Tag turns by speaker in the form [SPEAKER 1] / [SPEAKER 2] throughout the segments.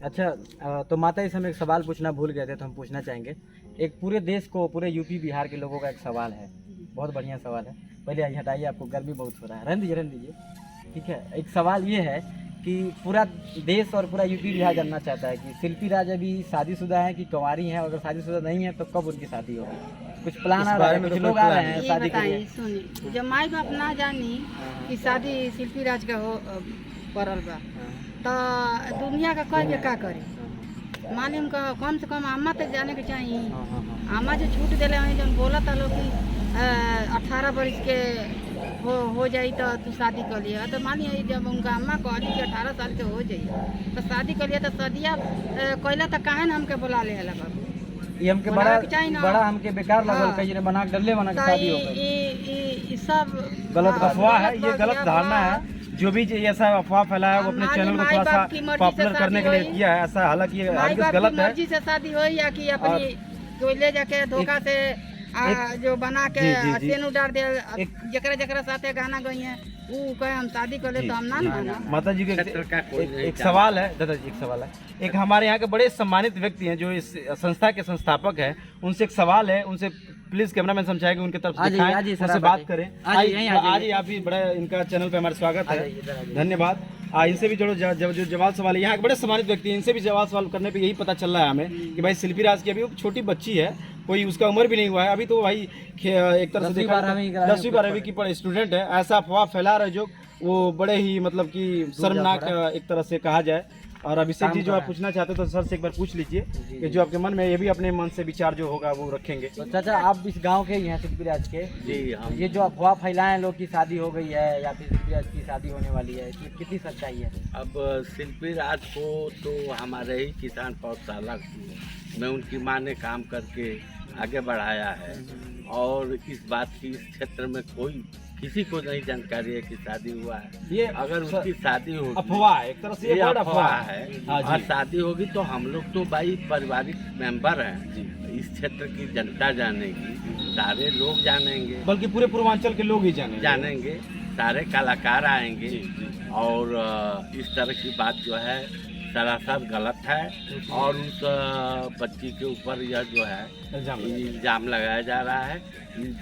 [SPEAKER 1] अच्छा तो माता जी से हम एक सवाल पूछना भूल गए थे, तो हम पूछना चाहेंगे। एक पूरे देश को, पूरे यूपी बिहार के लोगों का एक सवाल है, बहुत बढ़िया सवाल है। पहले आज हटाइए, आपको गर्मी बहुत हो रहा है, रहने दीजिए। ठीक है, एक सवाल ये है कि पूरा देश और पूरा यूपी बिहार जानना चाहता है कि शिल्पी राज अभी शादीशुदा हैं कि कुंवारी हैं, और अगर शादीशुदा नहीं है तो कब उनकी शादी होगी? कुछ प्लान आ रहा है, कुछ लोग आ रहे हैं शादी के लिए।
[SPEAKER 2] सुनिए, जब माई बाप ना जानी कि शादी शिल्पी राज का हो पड़ल बा, तो दुनिया का कह के का करी? माने उनका कम से कम अम्मा तक जाने के चाहिए। अम्मा जो छूट दिले वहीं जब बोला था लोग कि 18 वर्ष के हो जाई तो तू शादी कर लिया, तो मानिए जब उनका अम्मा कहली कि 18 साल के हो जाइए तो शादी कर लिया, तो सदिया कहला तो काहे ना हमके बुला ले हला बाबू?
[SPEAKER 1] ये हमके बड़ा हमके बेकार लगल, कहीं ने बना के डल्ले बना के शादी हो गई।
[SPEAKER 2] ये सब
[SPEAKER 1] गलत अफवाह है, ये गलत धारणा है। जो भी ऐसा अफवाह फैलाया है वो अपने चैनल को थोड़ा सा पॉपुलर करने के लिए किया है ऐसा, हालांकि ये गलत है।
[SPEAKER 2] मर्जी से शादी हो या कि अपनी कोई ले जाके धोखा से जो बना के सेन उतार दे, जकरा जकरा साथे गाना गई है वो कहे हम शादी कर ले तो हम ना।
[SPEAKER 1] माता जी के एक सवाल है, दादाजी एक सवाल है। एक हमारे यहाँ के बड़े सम्मानित व्यक्ति हैं जो इस संस्था के संस्थापक हैं, उनसे एक सवाल है, उनसे प्लीज कैमरामैन समझाएंगे उनके तरफ से दिखाएं, उनसे बात करें। आज आप भी बड़ा इनका चैनल पे हमारा स्वागत है, धन्यवाद। इनसे भी जोड़ो जो जवाब सवाल है, यहाँ के बड़े सम्मानित व्यक्ति हैं, इनसे भी जवाब सवाल करने पे यही पता चल रहा है हमें कि भाई शिल्पी राज की अभी वो छोटी बच्ची है, कोई उसका उम्र भी नहीं हुआ है अभी, तो भाई एक तरह से देखा 10वीं 12वीं की स्टूडेंट है। ऐसा अफवाह फैला रहे जो वो बड़े ही मतलब कि शर्मनाक एक तरह से कहा जाए। और अभिषेक जी जो आप पूछना चाहते हो तो सर से एक बार पूछ लीजिए कि जो आपके मन में, ये भी अपने मन से विचार जो होगा वो रखेंगे। तो चाचा आप इस गांव के ही हैं शिल्पी राज के? जी हाँ। ये जो अफवाह फैलाए लोग की शादी हो गई है या फिर शिल्पी राज की शादी होने वाली है, इसमें कितनी सच्चाई है?
[SPEAKER 3] अब शिल्पी राज को तो हमारे ही किसान पौधशाला में उनकी माँ ने काम करके आगे बढ़ाया है, और इस बात की इस क्षेत्र में कोई किसी को नहीं जानकारी है कि शादी हुआ है।
[SPEAKER 1] ये
[SPEAKER 3] अगर उसकी शादी होगी,
[SPEAKER 1] अफवाह है एक तरह से, ये
[SPEAKER 3] अफवाह है। और शादी होगी तो हम लोग तो भाई पारिवारिक मेंबर हैं, इस क्षेत्र की जनता जानेगी, सारे लोग जानेंगे,
[SPEAKER 1] बल्कि पूरे पूर्वांचल के लोग ही
[SPEAKER 3] जानेंगे, सारे कलाकार आएंगे। और इस तरह की बात जो है सरासर गलत है, और उस बच्ची के ऊपर यह जो है इल्जाम लगाया जा रहा है।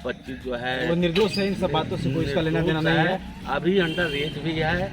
[SPEAKER 3] बच्ची जो है
[SPEAKER 1] वो निर्दोष है, इन सब बातों से कोई इसका लेना देना नहीं है।
[SPEAKER 3] अभी अंडर एज भी है,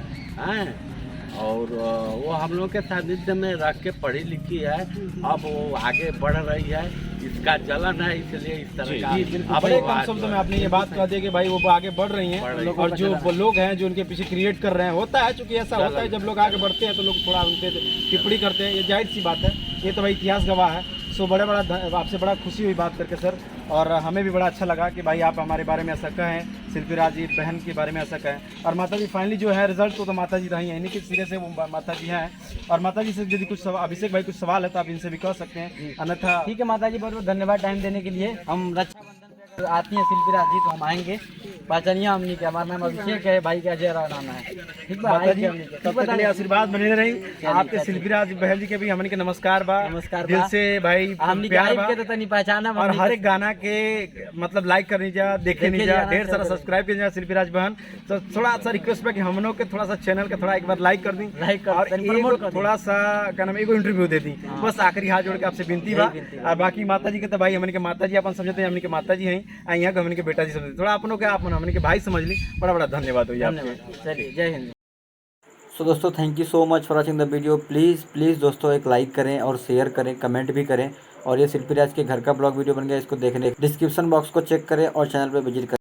[SPEAKER 3] और वो हम लोग के सानिध्य में रख के पढ़ी लिखी है, अब वो आगे बढ़ रही है, इसका जलन है, इसलिए इस तरह का।
[SPEAKER 1] बड़े कम शब्द में आपने ये बात कह दी कि भाई वो आगे बढ़ रही हैं, और जो लोग हैं जो उनके पीछे क्रिएट कर रहे हैं, होता है चूंकि ऐसा होता है जब लोग आगे बढ़ते हैं तो लोग थोड़ा उनके टिप्पणी करते हैं, ये जाहिर सी बात है, ये तो भाई इतिहास गवाह है। सो बड़ा आपसे बड़ा खुशी हुई बात करके सर, और हमें भी बड़ा अच्छा लगा कि भाई आप हमारे बारे में ऐसा कहें, शिल्पी राज जी बहन के बारे में ऐसा कहें। और माता जी फाइनली जो है रिजल्ट तो माता जी रही हैं, इन्हीं के सिरे से वो माता जी हैं। और माता जी से यदि कुछ अभिषेक भाई कुछ सवाल है तो आप इनसे भी कह सकते हैं, अन्यथा ठीक है। माता जी बहुत बहुत धन्यवाद टाइम देने के लिए। हम रक्षाबंधन पे अगर आती हैं शिल्पी राज जी तो हम आएंगे, पहचानिए हमनी के, हमारा नाम अभिषेक है, भाई का अजय राव नाम है, ठीक है। आशीर्वाद बने रही आपके शिल्पी राज बहन जी के भी हमनी के नमस्कार बा, नमस्कार दिल से भाई प्यार बा के तो पहचाना, और हर एक गाना के मतलब लाइक करनी जा, देखनी जा, ढेर सारा सब्सक्राइब करनी जा शिल्पी राज बहन। तो थोड़ा सा रिक्वेस्ट है कि हम लोग के थोड़ा सा चैनल का थोड़ा एक बार लाइक कर दी, और थोड़ा सा क्या नाम एगो इंटरव्यू दे दी, बस आखिरी हाथ जोड़ के आपसे विनती बा। और बाकी माता जी के तो भाई हमन के माता जी अपन समझते हैं, हमन के माता जी हैं, यहाँ के हमन के बेटा जी समझते, थोड़ा अपनों के आप हमन के भाई समझ ली। बड़ा बड़ा धन्यवाद हो आपको, चलिए जय हिंद। सो दोस्तों thank you so much for watching the video. Please दोस्तों एक लाइक करें और शेयर करें, कमेंट भी करें। और ये शिल्पी राज के घर का ब्लॉग वीडियो बन गया, इसको देखने डिस्क्रिप्शन बॉक्स को चेक करें और चैनल पे विजिट करें।